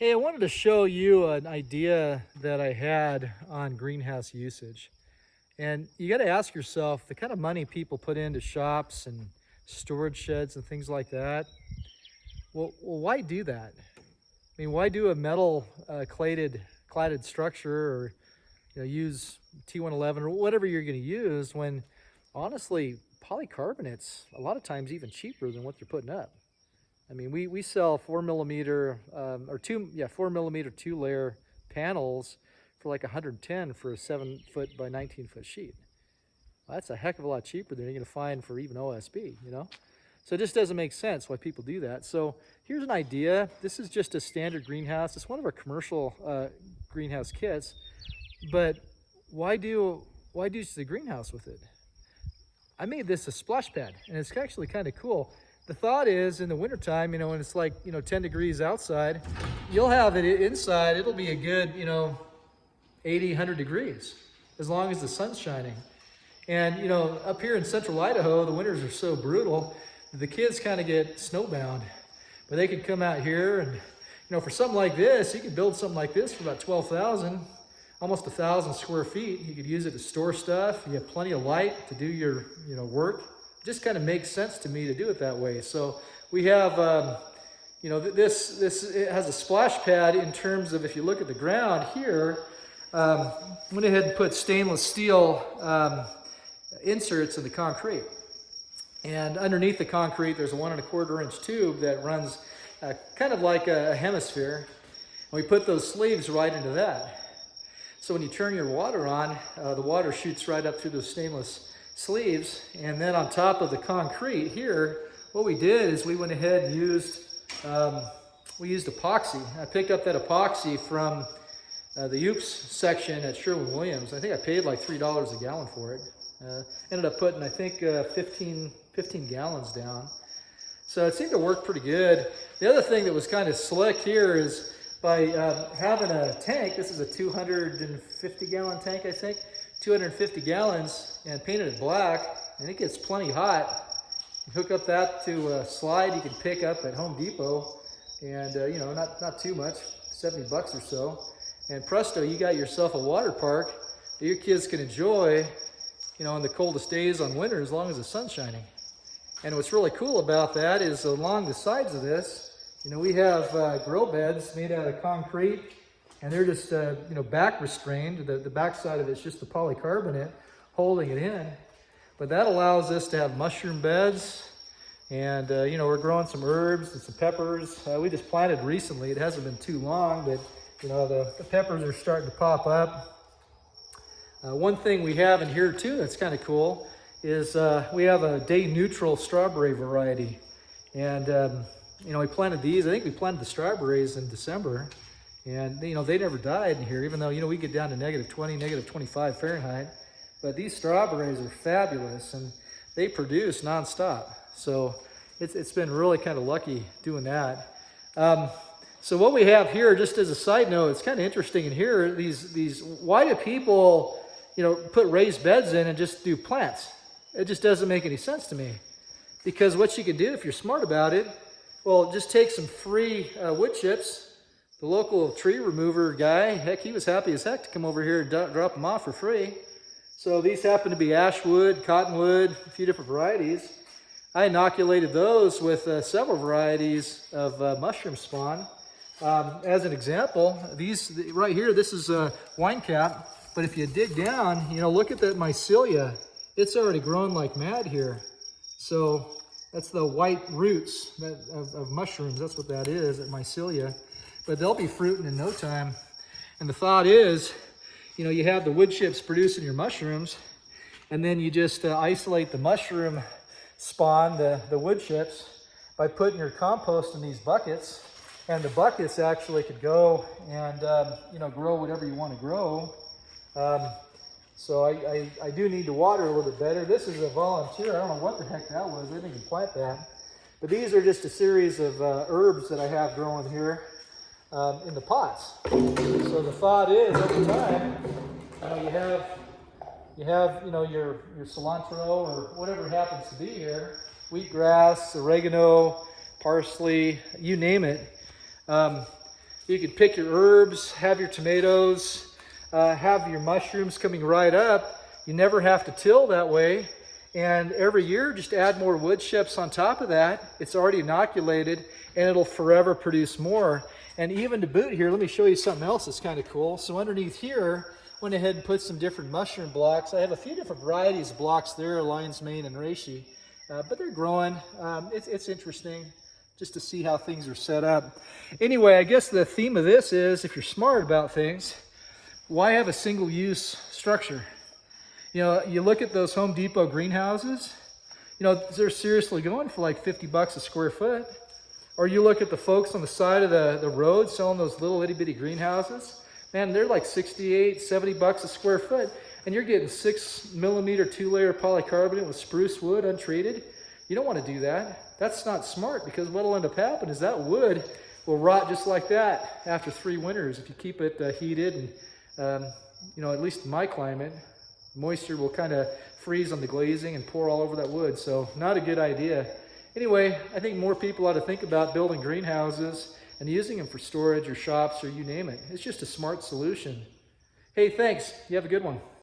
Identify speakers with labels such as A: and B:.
A: Hey, I wanted to show you an idea that I had on greenhouse usage. And you got to ask yourself the kind of money people put into shops and storage sheds and things like that. Well, why do that? I mean, why do a metal cladded structure or use T111 or whatever you're going to use when honestly polycarbonate's a lot of times even cheaper than what you're putting up. I mean, we sell 4 millimeter or 4 millimeter 2 layer panels for like 110 for a 7 foot by 19 foot sheet. Well, that's a heck of a lot cheaper than you're going to find for even OSB. So it just doesn't make sense why people do that. So here's an idea. This is just a standard greenhouse. It's one of our commercial greenhouse kits, but why do the greenhouse with it? I made this a splash pad, and it's actually kind of cool. The thought is in the wintertime, when it's like, 10 degrees outside, you'll have it inside. It'll be a good, 80, 100 degrees as long as the sun's shining. And, up here in central Idaho, the winters are so brutal, the kids kind of get snowbound. But they could come out here and, for something like this, you could build something like this for about 12,000, almost 1,000 square feet. You could use it to store stuff. You have plenty of light to do your, work. Just kind of makes sense to me to do it that way. So we have, this it has a splash pad in terms of, if you look at the ground here, went ahead and put stainless steel inserts in the concrete. And underneath the concrete, there's a 1¼ inch tube that runs kind of like a hemisphere. And we put those sleeves right into that. So when you turn your water on, the water shoots right up through those stainless sleeves. And then on top of the concrete here, what we did is we went ahead and used epoxy. I picked up that epoxy from the Oops section at Sherwin-Williams. I think I paid like $3 a gallon for it. Ended up putting, I think, 15 gallons down. So it seemed to work pretty good. The other thing that was kind of slick here is by having a tank. This is a 250 gallon tank, I think. 250 gallons, and painted it black, and it gets plenty hot. You hook up that to a slide you can pick up at Home Depot, and not too much, 70 bucks or so. And presto, you got yourself a water park that your kids can enjoy, in the coldest days on winter as long as the sun's shining. And what's really cool about that is along the sides of this, we have grow beds made out of concrete, and they're just, back restrained. The back side of it's just the polycarbonate holding it in. But that allows us to have mushroom beds, and, we're growing some herbs and some peppers. We just planted recently. It hasn't been too long, but, the peppers are starting to pop up. One thing we have in here, too, that's kind of cool is we have a day-neutral strawberry variety. And, we planted these. I think we planted the strawberries in December. And, they never died in here, even though, we get down to -20, -25 Fahrenheit. But these strawberries are fabulous, and they produce nonstop. So it's been really kind of lucky doing that. So what we have here, just as a side note, it's kind of interesting in here, why do people, put raised beds in and just do plants? It just doesn't make any sense to me. Because what you can do, if you're smart about it, well, just take some free wood chips. The local tree remover guy, heck, he was happy as heck to come over here and drop them off for free. So these happen to be ash wood, cottonwood, a few different varieties. I inoculated those with several varieties of mushroom spawn. As an example, these right here, this is a wine cap. But if you dig down, look at that mycelia. It's already grown like mad here. So that's the white roots of mushrooms. That's what that is, that mycelia. But they'll be fruiting in no time. And the thought is, you have the wood chips producing your mushrooms, and then you just isolate the mushroom spawn, the wood chips, by putting your compost in these buckets. And the buckets actually could go and, grow whatever you want to grow. So I do need to water a little bit better. This is a volunteer. I don't know what the heck that was. I didn't even plant that. But these are just a series of herbs that I have growing here. In the pots. So the thought is, over time, you have your cilantro or whatever happens to be here, wheatgrass, oregano, parsley, you name it. You can pick your herbs, have your tomatoes, have your mushrooms coming right up. You never have to till that way. And every year, just add more wood chips on top of that. It's already inoculated, and it'll forever produce more. And even to boot here, let me show you something else that's kind of cool. So underneath here, went ahead and put some different mushroom blocks. I have a few different varieties of blocks there, lion's mane and reishi, but they're growing. It's interesting just to see how things are set up. Anyway, I guess the theme of this is, if you're smart about things, why have a single-use structure? You know, you look at those Home Depot greenhouses, you know, they're seriously going for like 50 bucks a square foot. Or you look at the folks on the side of the road selling those little itty bitty greenhouses, man, they're like 68, 70 bucks a square foot. And you're getting 6 millimeter 2-layer polycarbonate with spruce wood untreated. You don't want to do that. That's not smart, because what'll end up happening is that wood will rot just like that after 3 winters if you keep it heated. And, you know, at least in my climate, moisture will kind of freeze on the glazing and pour all over that wood. So not a good idea. Anyway, I think more people ought to think about building greenhouses and using them for storage or shops or you name it. It's just a smart solution. Hey, thanks. You have a good one.